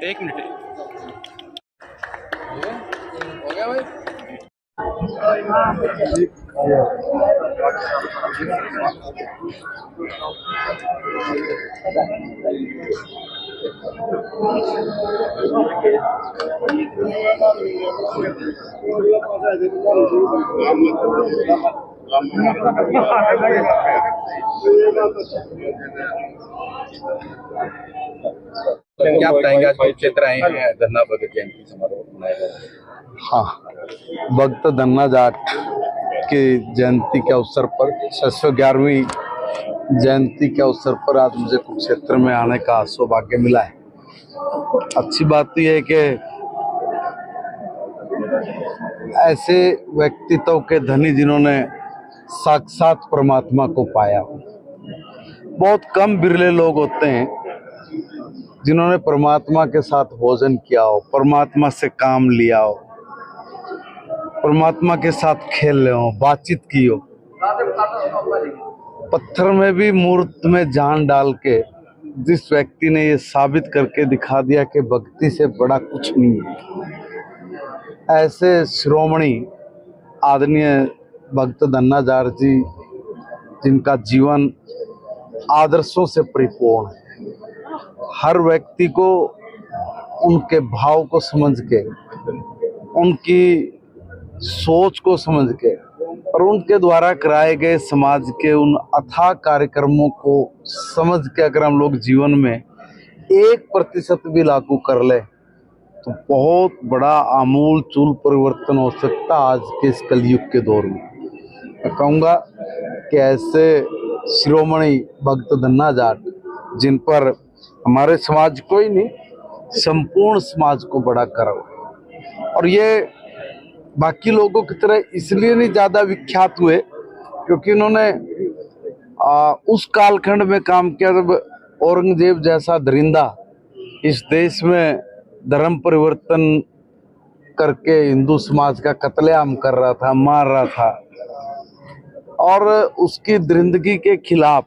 एक मिनट हो गया भाई। क्या बताएंगे, आज क्षेत्र आए हैं, धन्ना भगत जयंती समारोह मनाया जा रहा है। हाँ, भक्त धन्ना जाट की जयंती के अवसर पर 611वीं जयंती के अवसर पर आज मुझे कुरुक्षेत्र में आने का सौभाग्य मिला है। अच्छी बात यह है कि ऐसे व्यक्तित्व के धनी जिन्होंने साक्षात परमात्मा को पाया हो, बहुत कम बिरले लोग होते हैं जिन्होंने परमात्मा के साथ भोजन किया हो, परमात्मा से काम लिया हो, परमात्मा के साथ खेले हो, बातचीत की हो। पत्थर में भी मूर्त में जान डाल के जिस व्यक्ति ने ये साबित करके दिखा दिया कि भक्ति से बड़ा कुछ नहीं है, ऐसे श्रोमणी आदरणीय भक्त धन्ना जाट जी, जिनका जीवन आदर्शों से परिपूर्ण है। हर व्यक्ति को उनके भाव को समझ के, उनकी सोच को समझ के और उनके द्वारा कराए गए समाज के उन अथाह कार्यक्रमों को समझ के अगर हम लोग जीवन में 1% भी लागू कर ले तो बहुत बड़ा आमूल चूल परिवर्तन हो सकता आज के इस कलयुग के दौर में। मैं कहूँगा कि ऐसे शिरोमणि भक्त धन्ना जाट, जिन पर हमारे समाज को ही नहीं, संपूर्ण समाज को बड़ा गर्व है। और ये बाकी लोगों की तरह इसलिए नहीं ज़्यादा विख्यात हुए क्योंकि उन्होंने उस कालखंड में काम किया जब औरंगजेब जैसा दरिंदा इस देश में धर्म परिवर्तन करके हिंदू समाज का कत्लेआम कर रहा था, मार रहा था, और उसकी दरिंदगी के खिलाफ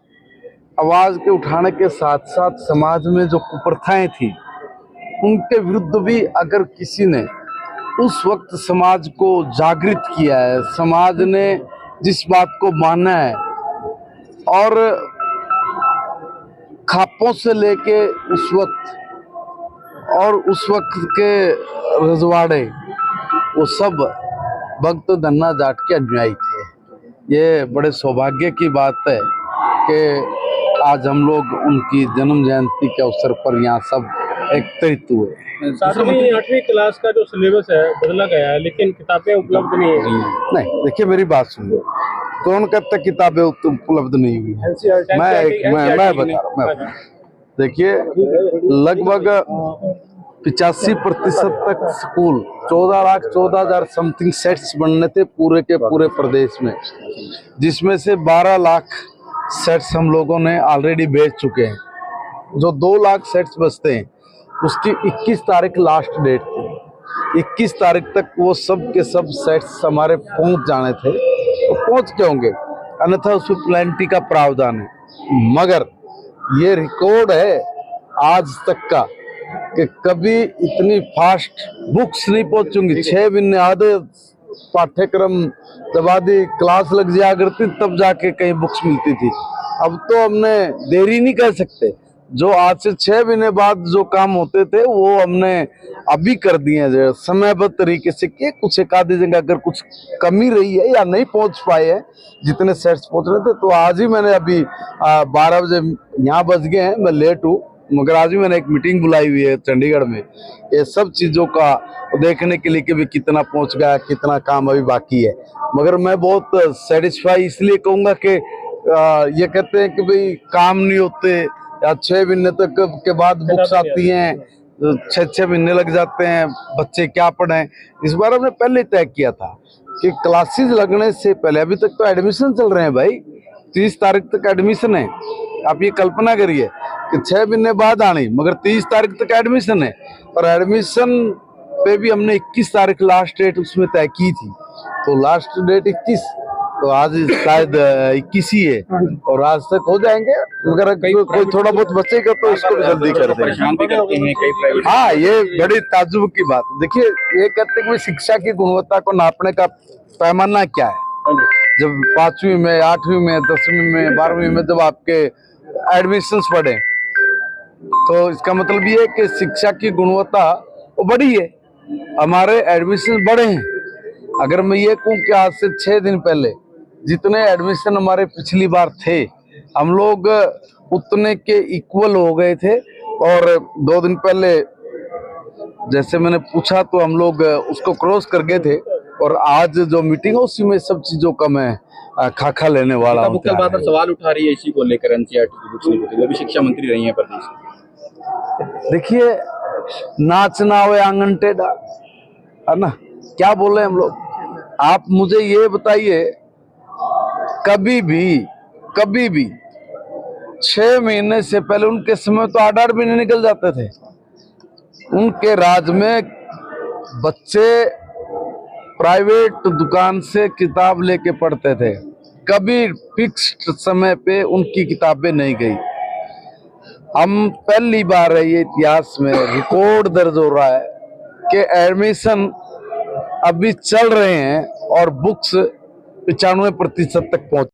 आवाज के उठाने के साथ साथ समाज में जो कुप्रथाएं थी उनके विरुद्ध भी अगर किसी ने उस वक्त समाज को जागृत किया है, समाज ने जिस बात को माना है और खापों से लेके उस वक्त और उस वक्त के रजवाड़े, वो सब भक्त धन्ना जाट के अनुयायी थे। ये बड़े सौभाग्य की बात है कि आज हम लोग उनकी जन्म जयंती के अवसर पर यहाँ सब एकत्रित हुए। 7वीं 8वीं क्लास का जो सिलेबस है बदला गया है, लेकिन किताबें उपलब्ध नहीं है। नहीं, देखिए मेरी बात सुनिए, कौन कहता किताबें उपलब्ध नहीं हुई है? मैं बता रहा हूँ। देखिए लगभग 85% तक स्कूल 14,14,000 समथिंग सेट्स बनने थे पूरे के पूरे प्रदेश में, जिसमें से 12 लाख सेट्स हम लोगों ने ऑलरेडी बेच चुके हैं। जो 2 लाख सेट्स बचते हैं उसकी 21 तारीख लास्ट डेट थी। 21 तारीख तक वो सब के सब सेट्स हमारे पहुंच जाने थे, तो पहुंच के होंगे, अन्यथा उसमें प्लेंटी का प्रावधान है। मगर ये रिकॉर्ड है आज तक का कि कभी इतनी फास्ट बुक्स नहीं पहुंचूंगी। 6 महीने आधे पाठ्यक्रम जब आधी क्लास लग जाया करती तब जाके कहीं बुक्स मिलती थी। अब तो हमने देरी नहीं कर सकते, जो आज से 6 महीने बाद जो काम होते थे वो हमने अभी कर दिए हैं समयबद्ध तरीके से। कि कुछ एक आधी जगह अगर कुछ कमी रही है या नहीं पहुंच पाए हैं जितने सेट्स पहुंच रहे थे, तो आज ही मैंने अभी 12 बजे यहाँ बज गए हैं, मैं लेट हूँ, मगर आज भी मैंने एक मीटिंग बुलाई हुई है चंडीगढ़ में ये सब चीज़ों का देखने के लिए कि भी कितना पहुंच गया, कितना काम अभी बाकी है। मगर मैं बहुत सेटिस्फाई इसलिए कहूँगा कि ये कहते हैं कि भाई काम नहीं होते, या 6 महीने तक के बाद बुक्स आती हैं, 6 महीने लग जाते हैं, बच्चे क्या पढ़ें। इस बार हमने पहले तय किया था कि क्लासेस लगने से पहले, अभी तक तो एडमिशन चल रहे हैं भाई, 30 तारीख तक एडमिशन है। आप ये कल्पना करिए कि 6 महीने बाद आनी, मगर 30 तारीख तक एडमिशन है। और एडमिशन पे भी हमने 21 तारीख लास्ट डेट उसमें तय की थी, तो लास्ट डेट 21, तो आज शायद 21 ही है, और आज तक हो जाएंगे। मगर कोई थोड़ा बहुत बचेगा तो इसको भी जल्दी कर देंगे। परेशान भी करते हैं कई प्राइवेट। हाँ, ये बड़ी ताज्जुब की बात। देखिए, ये कहते हैं कि शिक्षा की गुणवत्ता को नापने का पैमाना क्या है। जब 5वीं में, 8वीं में, 10वीं में, 12वीं में जब आपके एडमिशन्स बढ़े, तो इसका मतलब ये है कि शिक्षा की गुणवत्ता वो बढ़ी है, हमारे एडमिशन बढ़े हैं। अगर मैं ये कहूँ कि आज से 6 दिन पहले जितने एडमिशन हमारे पिछली बार थे, हम लोग उतने के इक्वल हो गए थे। और 2 दिन पहले जैसे मैंने पूछा तो हम लोग उसको क्रॉस कर गए थे, और आज जो मीटिंग है उसी में सब चीजों का मैं खाका लेने वाला हूँ। मुख्य बात सवाल उठा रही है इसी को लेकर, एनसीईआरटी की बुक्स नहीं होती, वो भी शिक्षा मंत्री रही है प्रदेश। देखिए, नाच ना हो आंगन टेढ़ा, है ना, क्या बोले हम लोग। आप मुझे ये बताइए, कभी भी 6 महीने से पहले उनके समय तो 8-8 महीने निकल जाते थे। उनके राज में बच्चे प्राइवेट दुकान से किताब लेके पढ़ते थे, कभी फिक्स्ड समय पे उनकी किताबें नहीं गई। हम पहली बार है ये इतिहास में रिकॉर्ड दर्ज हो रहा है कि एडमिशन अभी चल रहे हैं और बुक्स 95% तक पहुंच